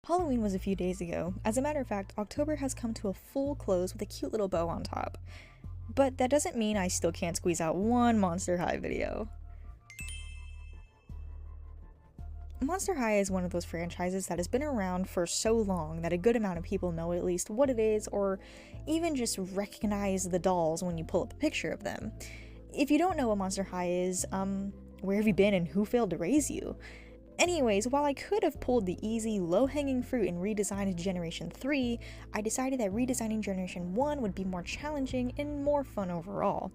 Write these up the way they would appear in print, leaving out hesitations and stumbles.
Halloween was a few days ago. As a matter of fact, October has come to a full close with a cute little bow on top. But that doesn't mean I still can't squeeze out one Monster High video. Monster High is one of those franchises that has been around for so long that a good amount of people know at least what it is, or even just recognize the dolls when you pull up a picture of them. If you don't know what Monster High is, where have you been and who failed to raise you? Anyways, while I could have pulled the easy, low-hanging fruit and redesigned Generation 3, I decided that redesigning Generation 1 would be more challenging and more fun overall.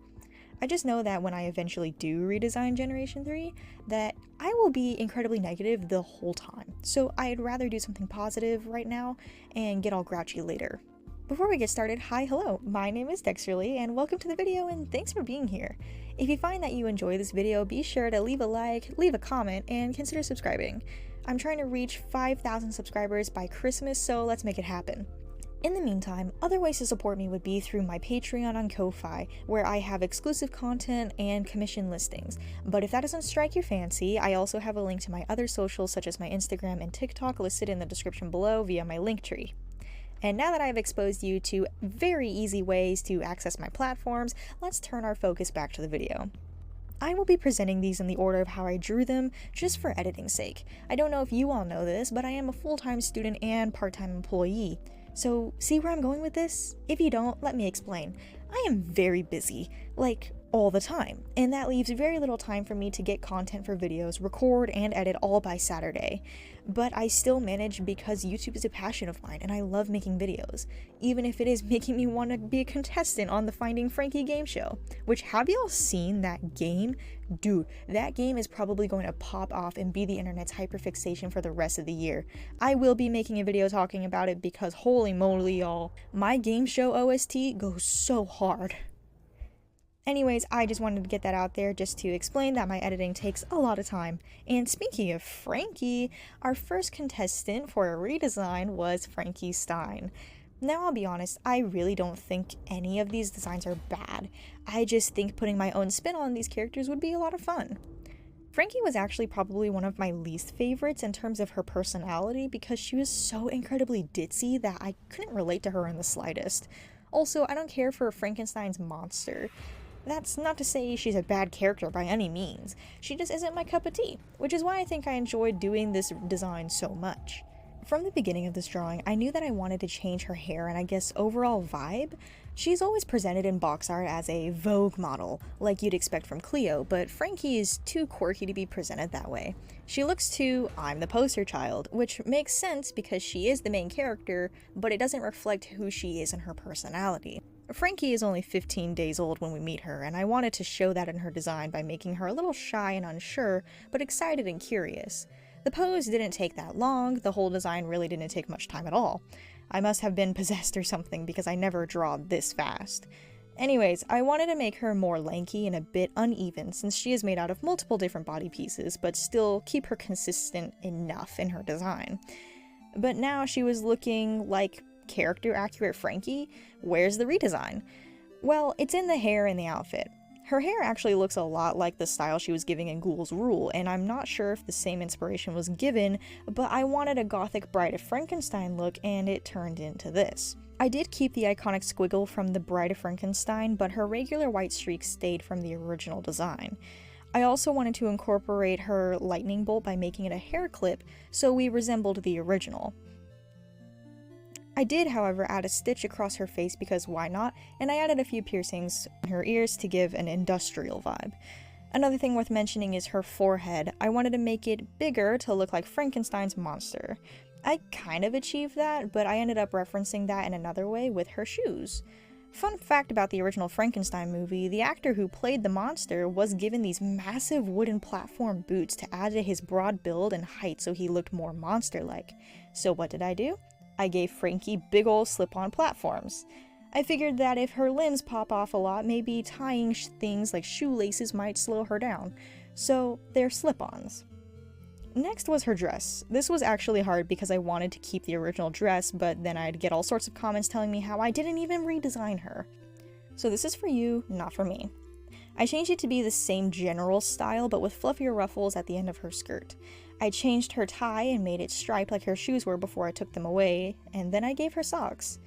I just know that when I eventually do redesign Generation 3, that I will be incredibly negative the whole time, so I'd rather do something positive right now and get all grouchy later. Before we get started, hello, my name is Dexterly and welcome to the video and thanks for being here. If you find that you enjoy this video, be sure to leave a like, leave a comment, and consider subscribing. I'm trying to reach 5,000 subscribers by Christmas, so let's make it happen. In the meantime, other ways to support me would be through my Patreon on Ko-Fi, where I have exclusive content and commission listings. But if that doesn't strike your fancy, I also have a link to my other socials such as my Instagram and TikTok listed in the description below via my Linktree. And now that I've exposed you to very easy ways to access my platforms, let's turn our focus back to the video. I will be presenting these in the order of how I drew them, just for editing's sake. I don't know if you all know this, but I am a full-time student and part-time employee. So, see where I'm going with this? If you don't, let me explain. I am very busy, like, all the time, and that leaves very little time for me to get content for videos, record, and edit all by Saturday. But I still manage because YouTube is a passion of mine, and I love making videos, even if it is making me want to be a contestant on the Finding Frankie game show. Which, have y'all seen that game? Dude, that game is probably going to pop off and be the internet's hyperfixation for the rest of the year. I will be making a video talking about it because holy moly, y'all, my game show OST goes so hard. Anyways, I just wanted to get that out there just to explain that my editing takes a lot of time. And speaking of Frankie, our first contestant for a redesign was Frankie Stein. Now, I'll be honest, I really don't think any of these designs are bad. I just think putting my own spin on these characters would be a lot of fun. Frankie was actually probably one of my least favorites in terms of her personality because she was so incredibly ditzy that I couldn't relate to her in the slightest. Also, I don't care for Frankenstein's monster. That's not to say she's a bad character by any means, she just isn't my cup of tea, which is why I think I enjoyed doing this design so much. From the beginning of this drawing, I knew that I wanted to change her hair and I guess overall vibe. She's always presented in box art as a Vogue model, like you'd expect from Cleo, but Frankie is too quirky to be presented that way. She looks too I'm the poster child, which makes sense because she is the main character, but it doesn't reflect who she is in her personality. Frankie is only 15 days old when we meet her, and I wanted to show that in her design by making her a little shy and unsure, but excited and curious. The pose didn't take that long, the whole design really didn't take much time at all. I must have been possessed or something because I never draw this fast. Anyways, I wanted to make her more lanky and a bit uneven since she is made out of multiple different body pieces, but still keep her consistent enough in her design. But now she was looking like character accurate Frankie. Where's the redesign? Well, it's in the hair and the outfit. Her hair actually looks a lot like the style she was giving in Ghoul's Rule, and I'm not sure if the same inspiration was given, but I wanted a gothic Bride of Frankenstein look and it turned into this. I did keep the iconic squiggle from the Bride of Frankenstein, but her regular white streak stayed from the original design. I also wanted to incorporate her lightning bolt by making it a hair clip, so we resembled the original. I did, however, add a stitch across her face because why not, and I added a few piercings in her ears to give an industrial vibe. Another thing worth mentioning is her forehead. I wanted to make it bigger to look like Frankenstein's monster. I kind of achieved that, but I ended up referencing that in another way with her shoes. Fun fact about the original Frankenstein movie, the actor who played the monster was given these massive wooden platform boots to add to his broad build and height so he looked more monster-like. So what did I do? I gave Frankie big ol' slip-on platforms. I figured that if her limbs pop off a lot, maybe tying things like shoelaces might slow her down. So they're slip-ons. Next was her dress. This was actually hard because I wanted to keep the original dress, but then I'd get all sorts of comments telling me how I didn't even redesign her. So this is for you, not for me. I changed it to be the same general style, but with fluffier ruffles at the end of her skirt. I changed her tie and made it striped like her shoes were before I took them away, and then I gave her socks.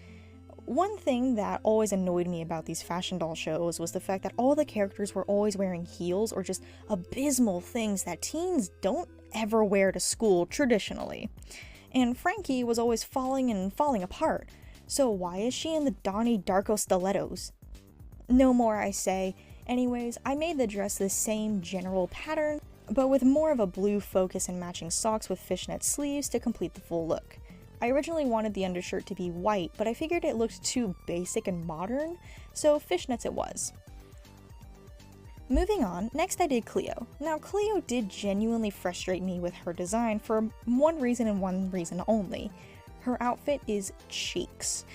One thing that always annoyed me about these fashion doll shows was the fact that all the characters were always wearing heels or just abysmal things that teens don't ever wear to school traditionally. And Frankie was always falling apart, so why is she in the Donnie Darko stilettos? No more, I say. Anyways, I made the dress the same general pattern, but with more of a blue focus and matching socks with fishnet sleeves to complete the full look. I originally wanted the undershirt to be white, but I figured it looked too basic and modern, so fishnets it was. Moving on, next I did Cleo. Now Cleo did genuinely frustrate me with her design for one reason and one reason only. Her outfit is cheeks.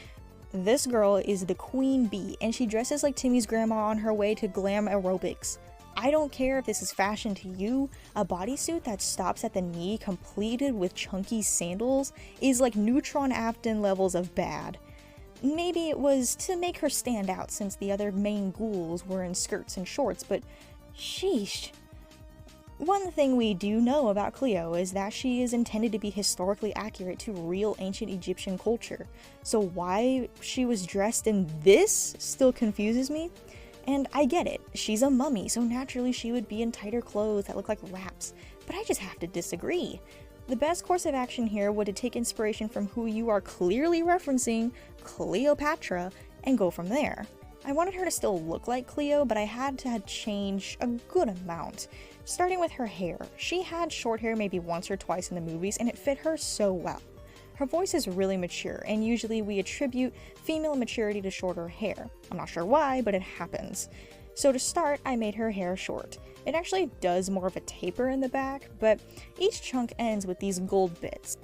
This girl is the queen bee, and she dresses like Timmy's grandma on her way to glam aerobics. I don't care if this is fashion to you, a bodysuit that stops at the knee completed with chunky sandals is like Neutron Afton levels of bad. Maybe it was to make her stand out since the other main ghouls were in skirts and shorts, but sheesh. One thing we do know about Cleo is that she is intended to be historically accurate to real ancient Egyptian culture, so why she was dressed in this still confuses me. And I get it, she's a mummy, so naturally she would be in tighter clothes that look like wraps, but I just have to disagree. The best course of action here would to take inspiration from who you are clearly referencing, Cleopatra, and go from there. I wanted her to still look like Cleo, but I had to change a good amount. Starting with her hair, she had short hair maybe once or twice in the movies, and it fit her so well. Her voice is really mature, and usually we attribute female maturity to shorter hair. I'm not sure why, but it happens. So to start, I made her hair short. It actually does more of a taper in the back, but each chunk ends with these gold bits.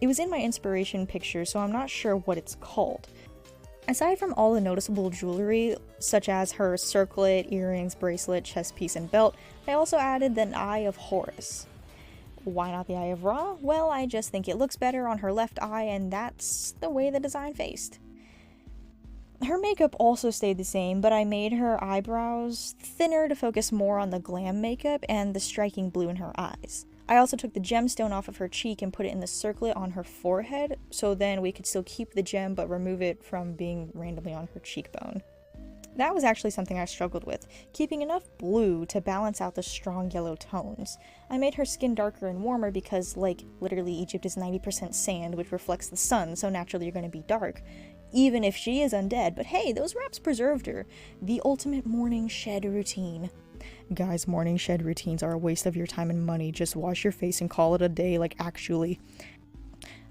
It was in my inspiration picture, so I'm not sure what it's called. Aside from all the noticeable jewelry, such as her circlet, earrings, bracelet, chest piece, and belt, I also added the Eye of Horus. Why not the Eye of Ra? Well, I just think it looks better on her left eye, and that's the way the design faced. Her makeup also stayed the same, but I made her eyebrows thinner to focus more on the glam makeup and the striking blue in her eyes. I also took the gemstone off of her cheek and put it in the circlet on her forehead, so then we could still keep the gem but remove it from being randomly on her cheekbone. That was actually something I struggled with, keeping enough blue to balance out the strong yellow tones. I made her skin darker and warmer because, like, literally Egypt is 90% sand, which reflects the sun, so naturally you're going to be dark. Even if she is undead, but hey, those wraps preserved her. The ultimate morning shed routine. Guys, morning shed routines are a waste of your time and money. Just wash your face and call it a day, like actually.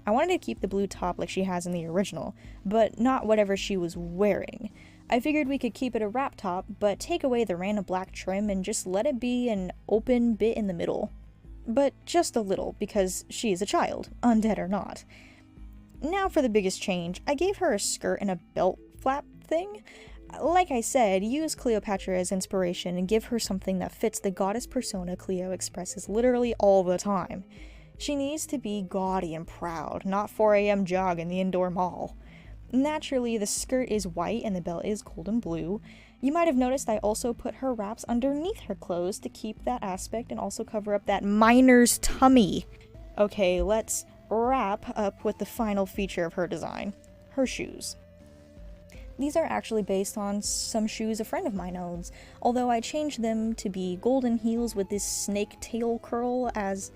I wanted to keep the blue top like she has in the original, but not whatever she was wearing. I figured we could keep it a wrap top, but take away the random black trim and just let it be an open bit in the middle. But just a little, because she is a child, undead or not. Now for the biggest change, I gave her a skirt and a belt flap thing. Like I said, use Cleopatra as inspiration and give her something that fits the goddess persona Cleo expresses literally all the time. She needs to be gaudy and proud, not 4 a.m. jog in the indoor mall. Naturally, the skirt is white and the belt is golden blue. You might have noticed I also put her wraps underneath her clothes to keep that aspect and also cover up that miner's tummy. Okay, let's wrap up with the final feature of her design, her shoes. These are actually based on some shoes a friend of mine owns, although I changed them to be golden heels with this snake tail curl as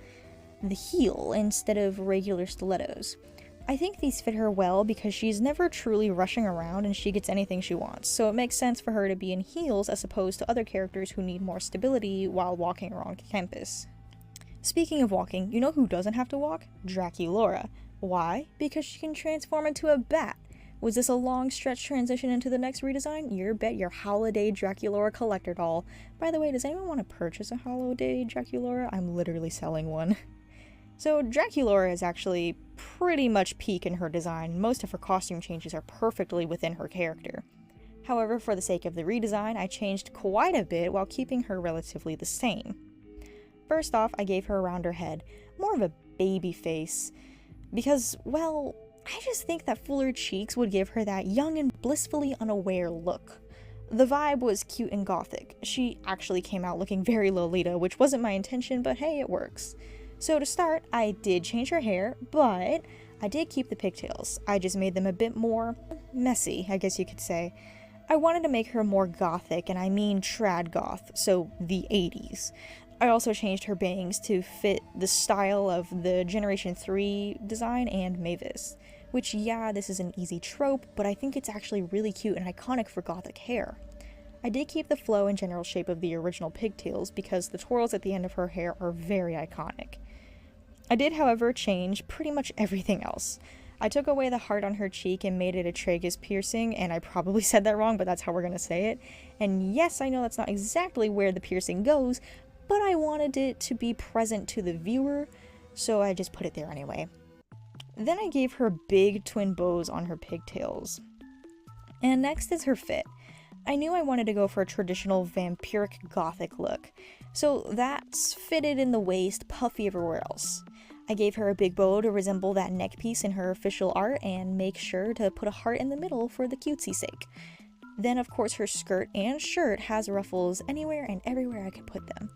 the heel instead of regular stilettos. I think these fit her well because she's never truly rushing around and she gets anything she wants, so it makes sense for her to be in heels as opposed to other characters who need more stability while walking around campus. Speaking of walking, you know who doesn't have to walk? Draculaura. Why? Because she can transform into a bat. Was this a long stretch transition into the next redesign? You bet your holiday Draculaura collector doll. By the way, does anyone want to purchase a holiday Draculaura? I'm literally selling one. So Draculaura is actually pretty much peak in her design. Most of her costume changes are perfectly within her character. However, for the sake of the redesign, I changed quite a bit while keeping her relatively the same. First off, I gave her a rounder head, more of a baby face, because, well, I just think that fuller cheeks would give her that young and blissfully unaware look. The vibe was cute and gothic. She actually came out looking very Lolita, which wasn't my intention, but hey, it works. So to start, I did change her hair, but I did keep the pigtails. I just made them a bit more messy, I guess you could say. I wanted to make her more gothic, and I mean trad goth, so the 80s. I also changed her bangs to fit the style of the Generation 3 design and Mavis. Which, yeah, this is an easy trope, but I think it's actually really cute and iconic for gothic hair. I did keep the flow and general shape of the original pigtails because the twirls at the end of her hair are very iconic. I did, however, change pretty much everything else. I took away the heart on her cheek and made it a tragus piercing, and I probably said that wrong, but that's how we're gonna say it. And yes, I know that's not exactly where the piercing goes, but I wanted it to be present to the viewer, so I just put it there anyway. Then I gave her big twin bows on her pigtails. And next is her fit. I knew I wanted to go for a traditional vampiric gothic look, so that's fitted in the waist, puffy everywhere else. I gave her a big bow to resemble that neck piece in her official art and make sure to put a heart in the middle for the cutesy sake. Then of course her skirt and shirt has ruffles anywhere and everywhere I could put them.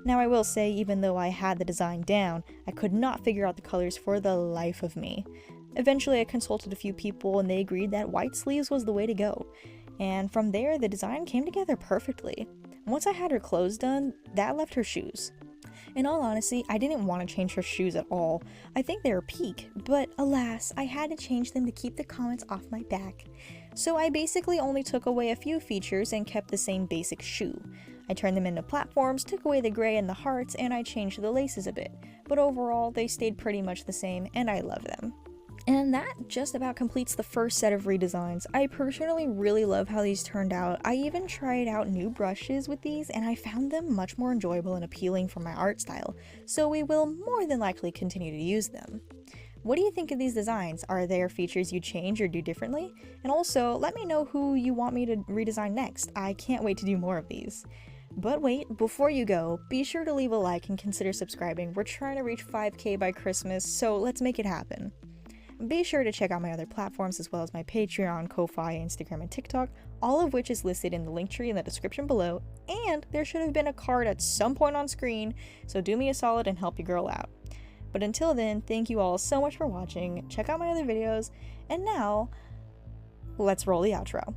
Now I will say, even though I had the design down, I could not figure out the colors for the life of me. Eventually I consulted a few people and they agreed that white sleeves was the way to go. And from there, the design came together perfectly. Once I had her clothes done, that left her shoes. In all honesty, I didn't want to change her shoes at all. I think they were peak, but alas, I had to change them to keep the comments off my back. So I basically only took away a few features and kept the same basic shoe. I turned them into platforms, took away the gray and the hearts, and I changed the laces a bit. But overall, they stayed pretty much the same, and I love them. And that just about completes the first set of redesigns. I personally really love how these turned out. I even tried out new brushes with these and I found them much more enjoyable and appealing for my art style, so we will more than likely continue to use them. What do you think of these designs? Are there features you change or do differently? And also, let me know who you want me to redesign next. I can't wait to do more of these. But wait, before you go, be sure to leave a like and consider subscribing. We're trying to reach 5K by Christmas, so let's make it happen. Be sure to check out my other platforms as well as my Patreon, Ko-Fi, Instagram, and TikTok, all of which is listed in the link tree in the description below, and there should have been a card at some point on screen, so do me a solid and help your girl out. But until then, thank you all so much for watching, check out my other videos, and now, let's roll the outro.